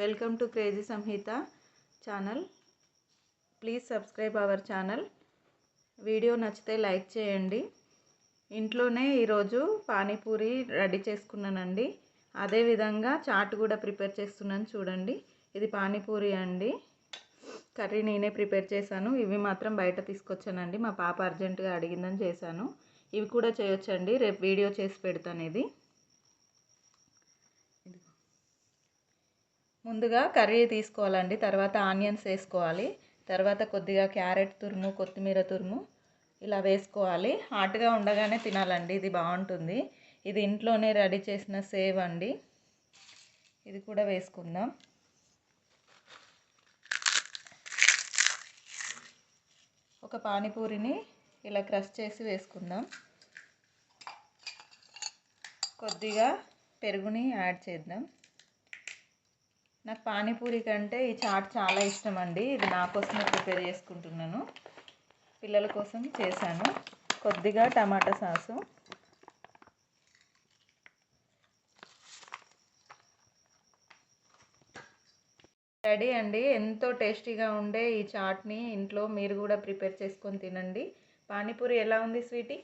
Welcome to crazy Samhitha channel. Please subscribe our channel. Video నచ్చితే like చేయండి. ఇంట్లోనే ఈరోజు పానీపూరి రెడీ చేసుకున్నానండి. అదేవిధంగా చాట్ కూడా ప్రిపేర్ చేస్తున్నాను చూడండి. ఇది పానీపూరి అండి. కర్రీ నేనే ప్రిపేర్ చేశాను. ఇవి మాత్రం బయట తీసుకొచ్చానండి. మా పాప అర్జెంటుగా అడిగిందని చేశాను. ఇవి కూడా చేయొచ్చండి, రేపు వీడియో చేసి పెడతాను. ఇది ముందుగా కర్రీ తీసుకోవాలండి. తర్వాత ఆనియన్స్ వేసుకోవాలి. తర్వాత కొద్దిగా క్యారెట్ తురుము, కొత్తిమీర తురుము ఇలా వేసుకోవాలి. హాట్గా ఉండగానే తినాలండి, ఇది బాగుంటుంది. ఇది ఇంట్లోనే రెడీ చేసిన సేవ్ అండి. ఇది కూడా వేసుకుందాం. ఒక పానీపూరిని ఇలా క్రష్ చేసి వేసుకుందాం. కొద్దిగా పెరుగుని యాడ్ చేద్దాం. నాకు పానీపూరి కంటే ఈ చాట్ చాలా ఇష్టం అండి. ఇది నా కోసమే ప్రిపేర్ చేసుకుంటున్నాను, పిల్లల కోసం చేశాను. కొద్దిగా టమాటా సాసు, రెడీ అండి. ఎంతో టేస్టీగా ఉండే ఈ చాట్ని ఇంట్లో మీరు కూడా ప్రిపేర్ చేసుకొని తినండి. పానీపూరి ఎలా ఉంది స్వీటీ?